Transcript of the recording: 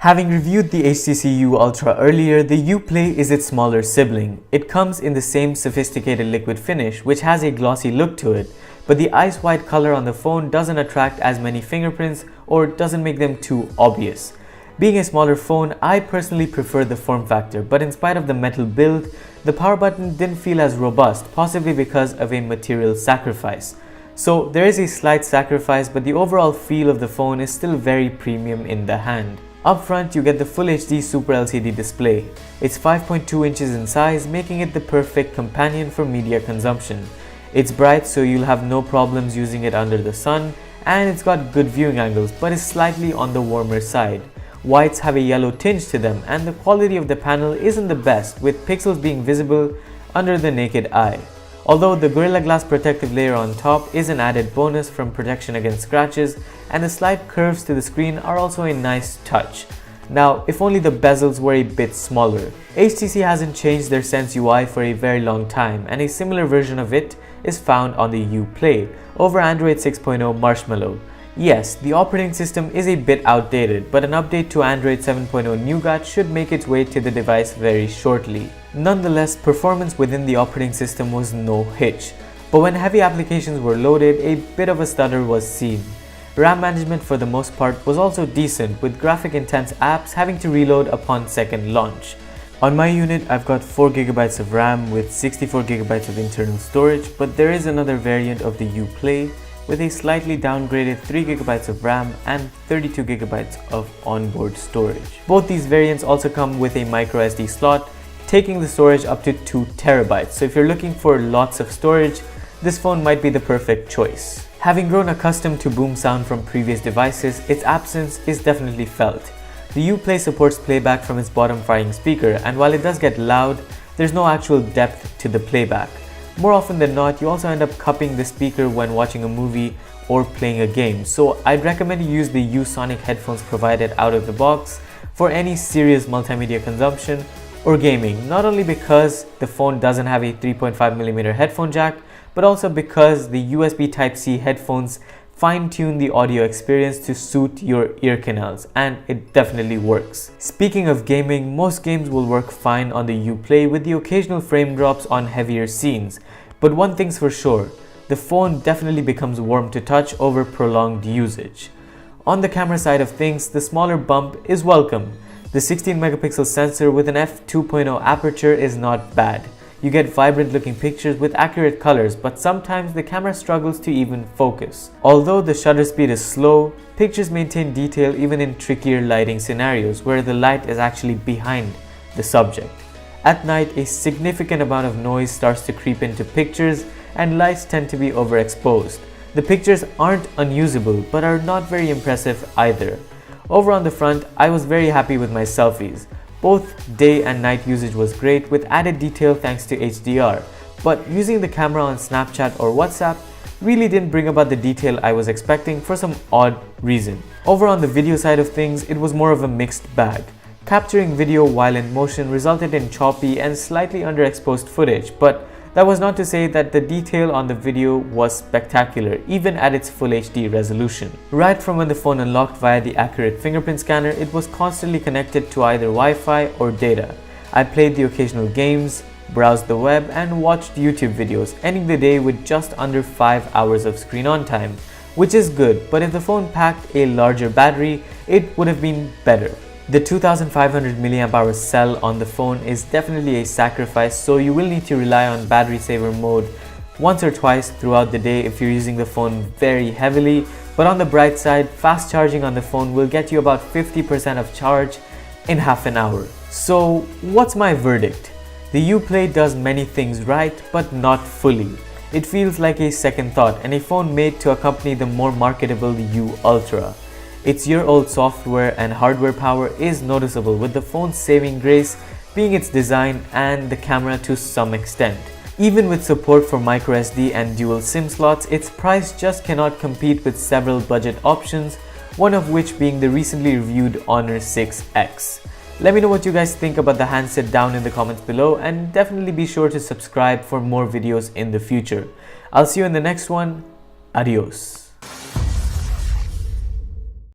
Having reviewed the HTC U Ultra earlier, the Uplay is its smaller sibling. It comes in the same sophisticated liquid finish, which has a glossy look to it, but the ice white color on the phone doesn't attract as many fingerprints or doesn't make them too obvious. Being a smaller phone, I personally prefer the form factor, but in spite of the metal build, the power button didn't feel as robust, possibly because of a material sacrifice. So there is a slight sacrifice, but the overall feel of the phone is still very premium in the hand. Up front, you get the Full HD Super LCD display. It's 5.2 inches in size, making it the perfect companion for media consumption. It's bright, so you'll have no problems using it under the sun, and it's got good viewing angles, but is slightly on the warmer side. Whites have a yellow tinge to them, and the quality of the panel isn't the best, with pixels being visible under the naked eye. Although the Gorilla Glass protective layer on top is an added bonus from protection against scratches, and the slight curves to the screen are also a nice touch. Now, if only the bezels were a bit smaller. HTC hasn't changed their Sense UI for a very long time, and a similar version of it is found on the Uplay over Android 6.0 Marshmallow. Yes, the operating system is a bit outdated, but an update to Android 7.0 Nougat should make its way to the device very shortly. Nonetheless, performance within the operating system was no hitch, but when heavy applications were loaded, a bit of a stutter was seen. RAM management for the most part was also decent, with graphic-intense apps having to reload upon second launch. On my unit, I've got 4GB of RAM with 64GB of internal storage, but there is another variant of the Uplay with a slightly downgraded 3GB of RAM and 32GB of onboard storage. Both these variants also come with a microSD slot, taking the storage up to 2TB, so if you're looking for lots of storage, this phone might be the perfect choice. Having grown accustomed to boom sound from previous devices, its absence is definitely felt. The Uplay supports playback from its bottom-firing speaker, and while it does get loud, there's no actual depth to the playback. More often than not, you also end up cupping the speaker when watching a movie or playing a game, so I'd recommend you use the Usonic headphones provided out of the box for any serious multimedia consumption or gaming, not only because the phone doesn't have a 3.5mm headphone jack, but also because the USB Type-C headphones fine-tune the audio experience to suit your ear canals, and it definitely works. Speaking of gaming, most games will work fine on the Uplay with the occasional frame drops on heavier scenes, but one thing's for sure, the phone definitely becomes warm to touch over prolonged usage. On the camera side of things, the smaller bump is welcome. The 16-megapixel sensor with an f2.0 aperture is not bad. You get vibrant looking pictures with accurate colors, but sometimes the camera struggles to even focus. Although the shutter speed is slow, pictures maintain detail even in trickier lighting scenarios where the light is actually behind the subject. At night, a significant amount of noise starts to creep into pictures and lights tend to be overexposed. The pictures aren't unusable, but are not very impressive either. Over on the front, I was very happy with my selfies. Both day and night usage was great with added detail thanks to HDR, but using the camera on Snapchat or WhatsApp really didn't bring about the detail I was expecting for some odd reason. Over on the video side of things, it was more of a mixed bag. Capturing video while in motion resulted in choppy and slightly underexposed footage, but that was not to say that the detail on the video was spectacular, even at its Full HD resolution. Right from when the phone unlocked via the accurate fingerprint scanner, it was constantly connected to either Wi-Fi or data. I played the occasional games, browsed the web, and watched YouTube videos, ending the day with just under 5 hours of screen on time, which is good, but if the phone packed a larger battery, it would have been better. The 2500 mAh cell on the phone is definitely a sacrifice, so you will need to rely on battery saver mode once or twice throughout the day if you're using the phone very heavily, but on the bright side, fast charging on the phone will get you about 50% of charge in half an hour. So what's my verdict? The Uplay does many things right, but not fully. It feels like a second thought and a phone made to accompany the more marketable U Ultra. Its year-old software and hardware power is noticeable, with the phone's saving grace being its design and the camera to some extent. Even with support for microSD and dual SIM slots, its price just cannot compete with several budget options, one of which being the recently reviewed Honor 6X. Let me know what you guys think about the handset down in the comments below, and definitely be sure to subscribe for more videos in the future. I'll see you in the next one. Adios.